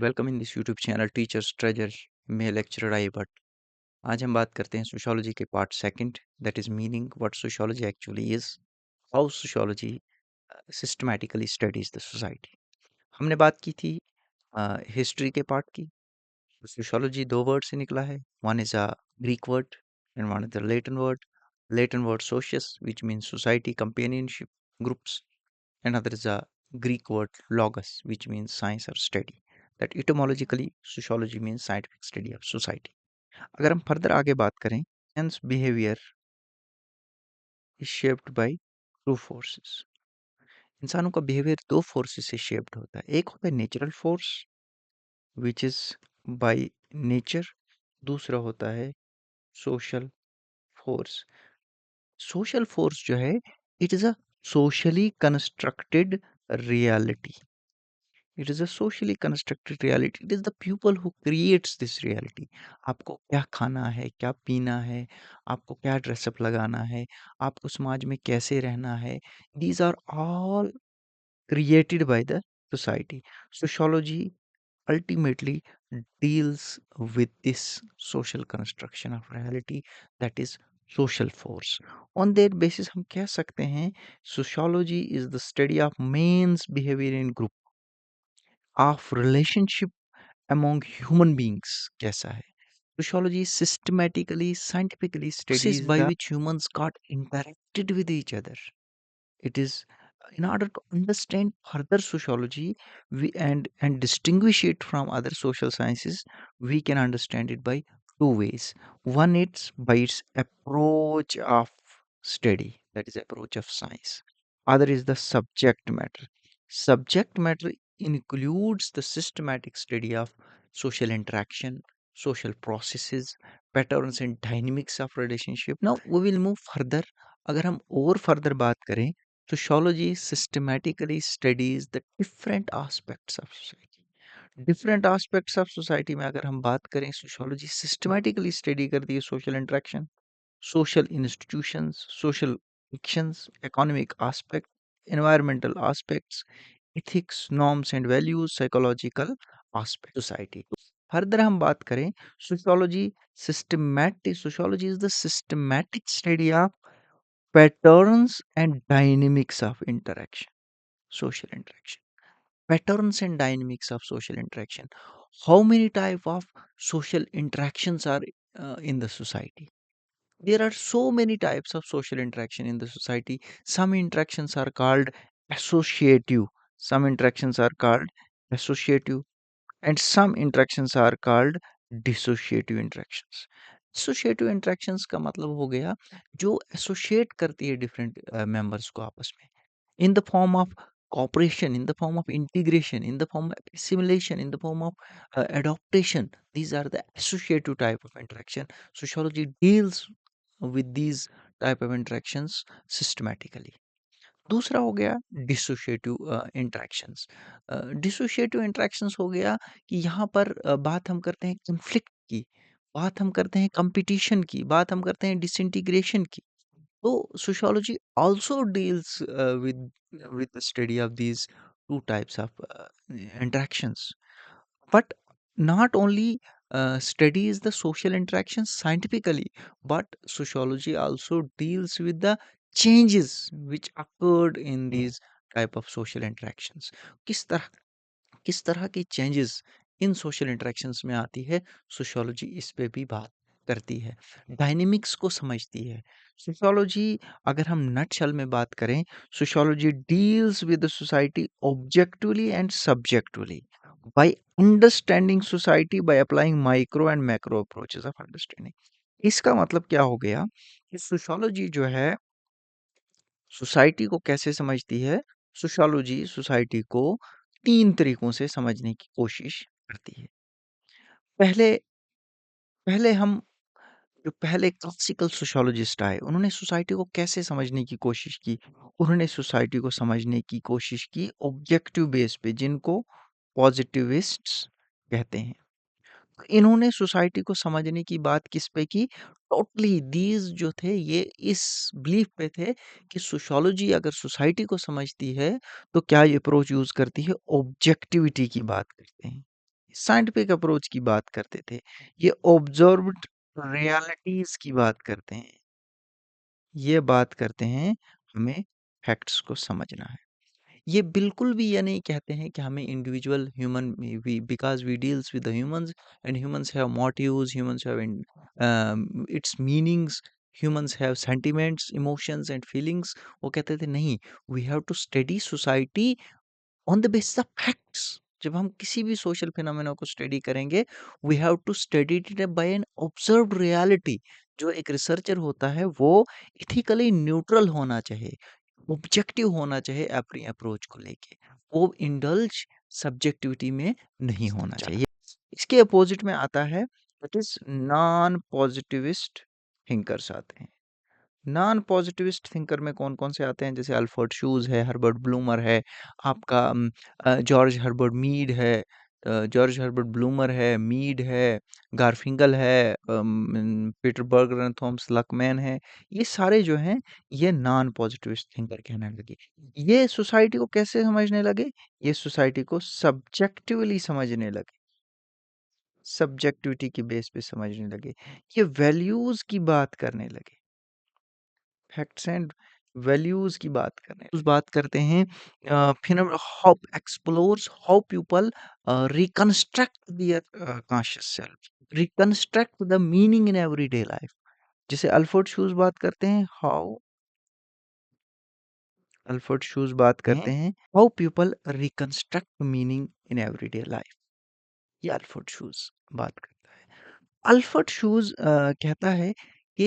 Welcome in this YouTube channel teachers treasure में lecturer I but आज हम बात करते हैं सोशियोलॉजी के part second that is meaning what sociology actually is how sociology systematically studies the society. हमने बात की थी हिस्ट्री के पार्ट की। सोशियोलॉजी दो वर्ड से निकला है, one is a Greek word and one is the Latin word socius which means society companionship groups, and other is a Greek word logos, which means science or study. That etymologically sociology means scientific study of society. अगर हम further आगे बात करें, hence behavior is shaped by two forces. इंसानों का behaviour दो forces से shaped होता है। एक होता है natural force which is by nature, दूसरा होता है सोशल फोर्स। सोशल फोर्स जो है it is a socially constructed reality. It is a socially constructed reality. It is the people who creates this reality. आपको क्या खाना है, क्या पीना है, आपको क्या ड्रेसअप लगाना है, आपको समाज में कैसे रहना है, these are all created by the society. Sociology ultimately deals with this social construction of reality, that is social force. On that basis हम कह सकते हैं sociology is the study of man's behavior in group, of relationship among human beings कैसा है. Sociology systematically, scientifically studies by which humans got interacted with each other. It is in order to understand further sociology and distinguish it from other social sciences, we can understand it by two ways. One, it's by its approach of study, that is approach of science. Other is the subject matter. Subject matter includes the systematic study of social interaction, social processes, patterns and dynamics of relationship. Now we will move further. अगर हम और further बात करें, sociology systematically studies the different aspects of society. Different aspects of society में अगर हम बात करें, sociology systematically study करती है social interaction, social institutions, social actions, economic aspect, environmental aspects, ethics, norms and values, psychological aspect society. Further हम बात करें, sociology is the systematic study of patterns and dynamics of interaction, social interaction. Patterns and dynamics of social interaction. How many type of social interactions are in the society? There are so many types of social interaction in the society. Some interactions are called associative. Some interactions are called associative, and some interactions are called dissociative interactions. Dissociative interactions का मतलब हो गया जो associate करती है different members को आपस में, in the form of cooperation, in the form of integration, in the form of assimilation, in the form of adaptation. These are the associative type of interaction. Sociology deals with these type of interactions systematically. दूसरा हो गया dissociative interactions. Dissociative interactions हो गया कि यहाँ पर बात हम करते हैं कॉन्फ्लिक्ट की, बात हम करते हैं कंपटीशन की, बात हम करते हैं डिसइंटीग्रेशन की। So sociology also deals with the study of these two types of interactions, but not only studies the social interactions scientifically, but sociology also deals with the changes which occurred in these type of social interactions. किस तरह किस तरह की changes in social interactions में आती है, sociology इस पे भी बात करती है, डायनेमिक्स को समझती है। सोशियोलॉजी अगर हम नटशेल में बात करें, sociology deals with the society objectively and subjectively by understanding society by applying micro and macro approaches of understanding. इसका मतलब क्या हो गया कि सोशियोलॉजी जो है सोसाइटी को कैसे समझती है? सोशियोलॉजी सोसाइटी को 3 तरीकों से समझने की कोशिश करती है। पहले पहले हम जो पहले क्लासिकल सोशियोलॉजिस्ट आए, उन्होंने सोसाइटी को कैसे समझने की कोशिश की? उन्होंने सोसाइटी को समझने की कोशिश की ऑब्जेक्टिव बेस पे, जिनको पॉजिटिविस्ट्स कहते हैं। तो इन्होंने सोसाइटी को समझने की बात किस पे की? टोटली दीज़ जो थे ये इस बिलीफ पे थे कि सोशियोलॉजी अगर सोसाइटी को समझती है, तो क्या ये अप्रोच यूज़ करती है? ऑब्जेक्टिविटी की बात करते हैं। साइंटिफिक अप्रोच की बात करते थे, ये ऑब्जर्व्ड रियलिटीज की बात करते हैं, ये बात करते हैं हमें फैक्ट्स को समझना है। ये बिल्कुल भी ये नहीं कहते हैं कि हमें individual human because we deals with the humans and humans have motives, humans have its meanings, humans have sentiments, emotions and feelings. वो कहते थे नहीं, we have to study society on the basis of facts. जब हम किसी भी social phenomena को study करेंगे, we have to study it by an observed reality. जो एक रिसर्चर होता है वो इथिकली न्यूट्रल होना चाहिए, ऑब्जेक्टिव होना चाहिए अपनी अप्रोच को लेके, वो इंडल्ज सब्जेक्टिविटी में नहीं होना चाहिए। इसके अपोजिट में आता है that is non positivist thinkers आते हैं। नॉन पॉजिटिविस्ट थिंकर में कौन-कौन से आते हैं? जैसे अल्फ्रेड शूज़ है, हर्बर्ट ब्लूमर है, आपका जॉर्ज हर्बर्ट मीड है, जॉर्ज हर्बर्ट ब्लूमर है, मीड है, गारफिंकल है, पीटर बर्गरन, थॉमस लकमैन है। ये सारे जो हैं, ये नॉन पॉजिटिविस्ट थिंकर कहने लगे। ये सोसाइटी को कैसे समझने लगे? ये सोसाइटी को सब्जेक्टिवली समझने लगे, सब्जेक्टिविटी के बेस पे समझने लगे। ये वैल्यूज़ की बात करने लगे। फैक्ट्स एंड वैल्यूज की बात कर रहे हैं, उस बात करते हैं phenomena how explores how people reconstruct their conscious self, reconstruct the meaning in everyday life. जैसे अल्फ्रेड शूज बात करते हैं हाउ, अल्फ्रेड शूज बात करते हैं how people reconstruct meaning in everyday life. ये अल्फ्रेड शूज बात करता है। अल्फ्रेड शूज कहता है कि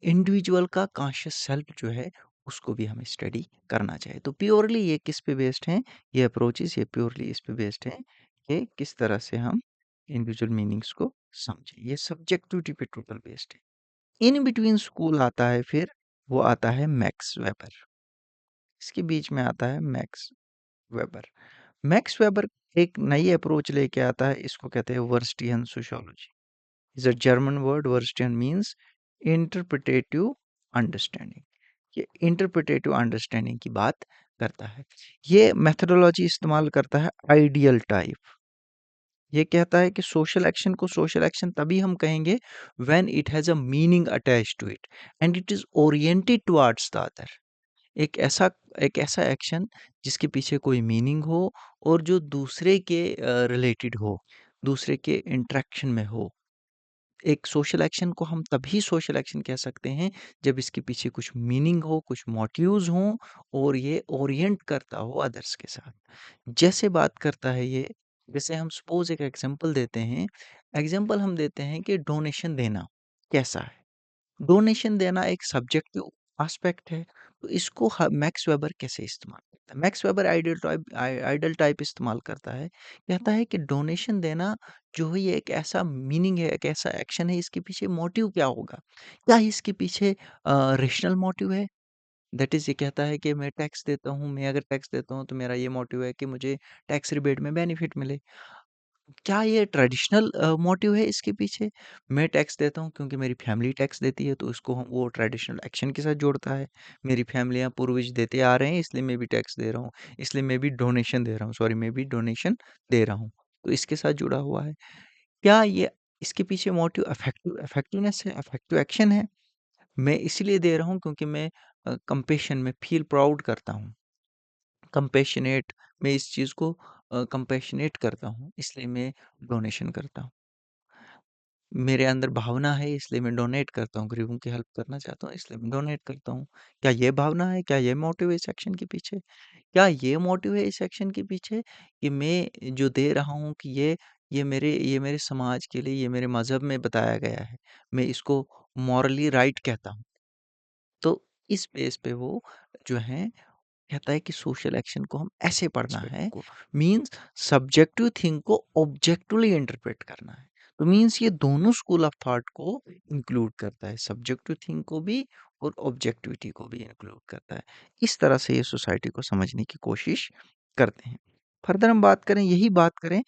इंडिविजुअल का कॉन्शियस सेल्फ जो है उसको भी हमें स्टडी करना चाहिए। तो प्योरली ये किस पे बेस्ड हैं? ये अप्रोचेस ये प्योरली इस पे बेस्ड हैं कि किस तरह से हम इंडिविजुअल मीनिंग्स को समझें। ये सब्जेक्टिविटी पे टोटल बेस्ड है। इन बिटवीन स्कूल आता है, फिर वो आता है मैक्स वेबर। इसके बीच में आता है मैक्स वेबर। मैक्स वेबर एक नई अप्रोच लेके आता है, इसको कहते हैं verstehen sociology. is a German word. Verstehen means interpretative understanding. ये इंटरप्रिटेटिव अंडरस्टैंडिंग की बात करता है। ये मेथोडोलॉजी इस्तेमाल करता है आइडियल टाइप। ये कहता है कि सोशल एक्शन को सोशल एक्शन तभी हम कहेंगे when it has a meaning attached to it and it is oriented towards the other. एक ऐसा एक ऐसा एक्शन जिसके पीछे कोई मीनिंग हो और जो दूसरे के रिलेटेड हो, दूसरे के इंटरेक्शन में हो। एक सोशल एक्शन को हम तभी सोशल एक्शन कह सकते हैं जब इसके पीछे कुछ मीनिंग हो, कुछ मोटिव्स हों और ये ओरिएंट करता हो अदर्स के साथ। जैसे बात करता है ये, जैसे हम सपोज़ एक एग्ज़ाम्पल देते हैं, एग्ज़ाम्पल हम देते हैं कि डोनेशन देना कैसा है? डोनेशन देना एक सब्जेक्टिव एस्पेक्ट है, तो इसको मैक्स वेबर कैसे इस्तेमाल करता है? मैक्स वेबर आइडल टाइप इस्तेमाल करता है, कहता है कि डोनेशन देना जो है ये एक ऐसा मीनिंग है, एक ऐसा एक्शन है, इसके पीछे मोटिव क्या होगा? क्या इसके पीछे रेशनल मोटिव है? दैट इज़ ये कहता है कि मैं टैक्स देता हूँ, मैं अगर टैक्स देता हूँ तो मेरा ये मोटिव है कि मुझे टैक्स रिबेट में बेनिफिट मिले। क्या ये ट्रेडिशनल मोटिव है इसके पीछे? मैं टैक्स देता हूँ क्योंकि मेरी फैमिली टैक्स देती है, तो उसको हम वो ट्रेडिशनल एक्शन के साथ जोड़ता है। मेरी फैमिलियाँ पूर्वज देते आ रहे हैं, इसलिए मैं भी टैक्स दे रहा हूँ, इसलिए मैं भी डोनेशन दे रहा हूँ, सॉरी मैं भी डोनेशन दे रहा हूँ। तो इसके साथ जुड़ा हुआ है। क्या ये इसके पीछे मोटिव इफेक्टिवनेस है, इफेक्टिव एक्शन है? मैं इसीलिए दे रहा हूँ क्योंकि मैं कंपैशन में फ़ील प्राउड करता हूँ। कंपैशनेट मैं इस चीज़ को कंपैशनेट करता हूँ, इसलिए मैं डोनेशन करता हूँ। मेरे अंदर भावना है इसलिए मैं डोनेट करता हूँ, गरीबों की हेल्प करना चाहता हूँ इसलिए मैं डोनेट करता हूँ। क्या ये भावना है? क्या ये मोटिव है इस एक्शन के पीछे? क्या ये मोटिव है इस एक्शन के पीछे कि मैं जो दे रहा हूँ कि ये मेरे समाज के लिए, ये मेरे मज़हब में बताया गया है। मैं इसको मॉरली राइट कहता हूँ। तो इस बेस पे वो जो है कहता है कि सोशल एक्शन को हम ऐसे पढ़ना है, मीन्स सब्जेक्टिव थिंग को ऑब्जेक्टिवली इंटरप्रेट करना है। तो मीन्स ये दोनों स्कूल ऑफ थॉट को इंक्लूड करता है, सब्जेक्टिव थिंग को भी और ऑब्जेक्टिविटी को भी इंक्लूड करता है। इस तरह से ये सोसाइटी को समझने की कोशिश करते हैं। फर्दर हम बात करें, यही बात करें,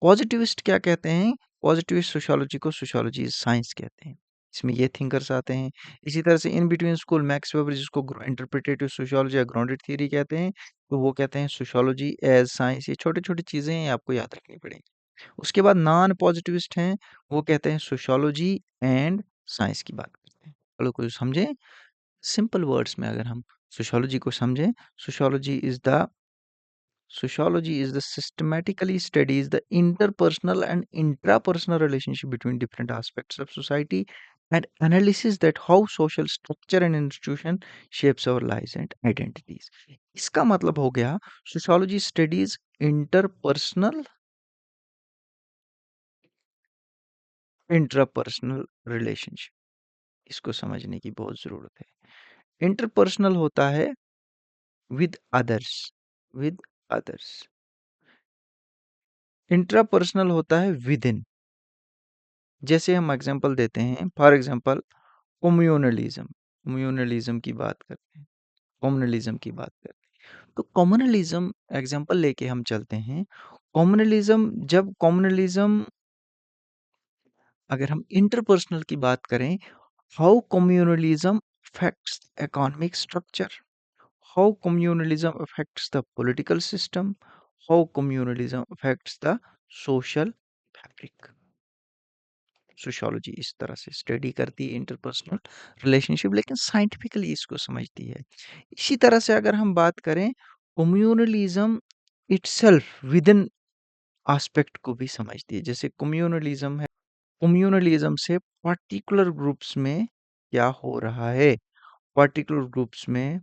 पॉजिटिविस्ट क्या कहते हैं? पॉजिटिविस्ट सोशियोलॉजी को सोशियोलॉजी साइंस कहते हैं। इसमें ये थिंकर्स आते हैं। इसी तरह से in between school max weber जिसको इंटरप्रिटेटिव सोशियोलॉजी या ग्राउंडेड थ्योरी कहते हैं, तो वो कहते हैं सोशियोलॉजी एज साइंस। ये छोटी छोटी चीज़ें हैं, आपको याद रखनी पड़ेंगी। उसके बाद नॉन पॉजिटिविस्ट हैं, वो कहते हैं सोशियोलॉजी एंड साइंस की बात करते हैं। चलो कोई समझे, सिंपल वर्ड्स में अगर हम सोशियोलॉजी को समझें, sociology is the Sociology is the systematically studies the interpersonal and intrapersonal relationship between different aspects of society and analysis that how social structure and institution shapes our lives and identities. इसका मतलब हो गया sociology studies interpersonal intrapersonal relationship. इसको समझने की बहुत ज़रूरत है। इंटरपर्सनल होता है with others, with others. Intrapersonal होता है विद इन। जैसे हम एग्जांपल देते हैं, फॉर एग्जांपल कम्युनलिज्म, कम्युनलिज्म की बात करते हैं, कम्युनलिज्म की बात करते हैं, तो कम्युनलिज्म एग्जांपल लेके हम चलते हैं। कम्युनलिज्म, जब कम्युनलिज्म, अगर हम इंटरपर्सनल की बात करें, how communalism affects economic structure, how communalism affects the political system, how communalism affects the social fabric. Sociology इस तरह से स्टडी करती है इंटरपर्सनल रिलेशनशिप, लेकिन साइंटिफिकली इसको समझती है। इसी तरह से अगर हम बात करें, communalism itself with in aspect को भी समझती है। जैसे कम्युनलिज्म है, कम्युनलिज्म से पर्टिकुलर ग्रुप्स में क्या हो रहा है, पर्टिकुलर ग्रुप्स में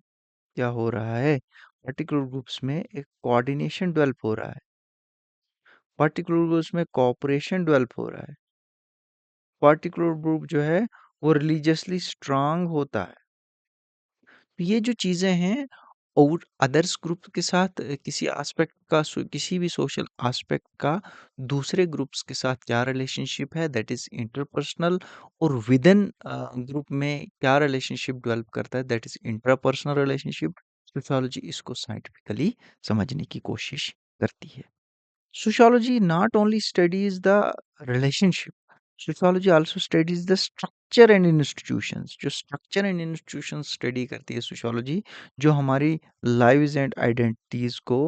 क्या हो रहा है, पर्टिकुलर ग्रुप्स में एक कोऑर्डिनेशन डेवलप हो रहा है, पर्टिकुलर ग्रुप्स में कोऑपरेशन डेवलप हो रहा है, पर्टिकुलर ग्रुप जो है वो रिलीजियसली स्ट्रांग होता है। तो ये जो चीज़ें हैं, और अदर्स ग्रुप के साथ किसी एस्पेक्ट का किसी भी सोशल एस्पेक्ट का दूसरे ग्रुप्स के साथ क्या रिलेशनशिप है, दैट इज इंटरपर्सनल। और विद इन ग्रुप में क्या रिलेशनशिप डेवलप करता है, that is intrapersonal relationship. Sociology इसको साइंटिफिकली समझने की कोशिश करती है। Sociology not only studies the relationship, sociology also studies the structure and institutions. जो structure and institutions study करती है sociology, जो हमारी lives and identities को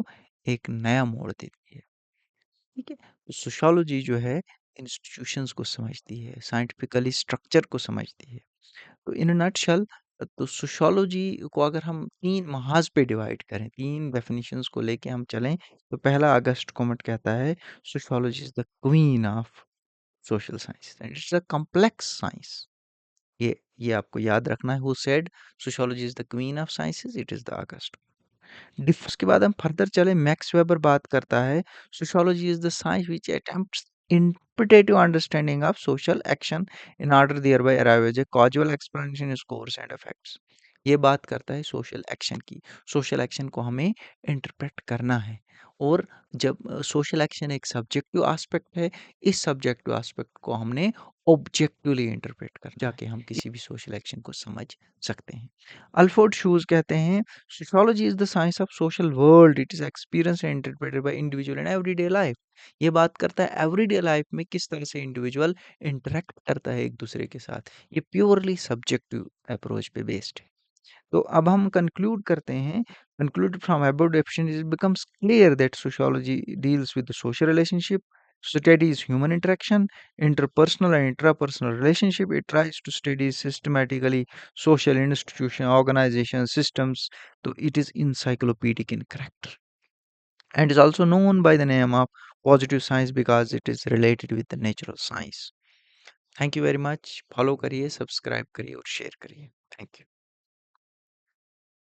एक नया मोड़ देती है। ठीक है, तो sociology जो है institutions को समझती है, scientifically structure को समझती है। तो इन अ नटशल, तो सोशियोलॉजी को अगर हम 3 महाज़ पे डिवाइड करें, 3 डेफिनिशंस को लेके हम चलें, तो पहला अगस्ट कॉमेट कहता है sociology is the queen of social science and it's a complex science. ये आपको याद रखना है, who said sociology is the queen of sciences, it is the August. उसके बाद हम फर्दर चले, मैक्स वेबर बात करता है sociology is the science which attempts interpretative understanding of social action in order thereby arrive at a causal explanation its course and effects। ये बात करता है सोशल एक्शन की। सोशल एक्शन को हमें इंटरप्रेट करना है, और जब सोशल एक्शन एक सब्जेक्टिव एस्पेक्ट है, इस सब्जेक्टिव एस्पेक्ट को हमने ऑब्जेक्टिवली इंटरप्रेट कर जाके हम किसी भी सोशल एक्शन को समझ सकते हैं। अल्फ्रेड शूज कहते हैं sociology is the science of social world, it is experience and interpreted by individual in everyday life. ये बात करता है एवरीडे लाइफ में किस तरह से इंडिविजुअल इंटरेक्ट करता है एक दूसरे के साथ। ये प्योरली सब्जेक्टिव अप्रोच पे बेस्ड है। तो अब हम कंक्लूड करते हैं, concluded from above definition it becomes clear that sociology deals with the social relationship, studies human interaction, interpersonal and intrapersonal relationship. It tries to study systematically social institution, organization, systems. So it is encyclopedic in character and is also known by the name of positive science because it is related with the natural science. Thank you very much. Follow करिए, subscribe करिए और share करिए। Thank you.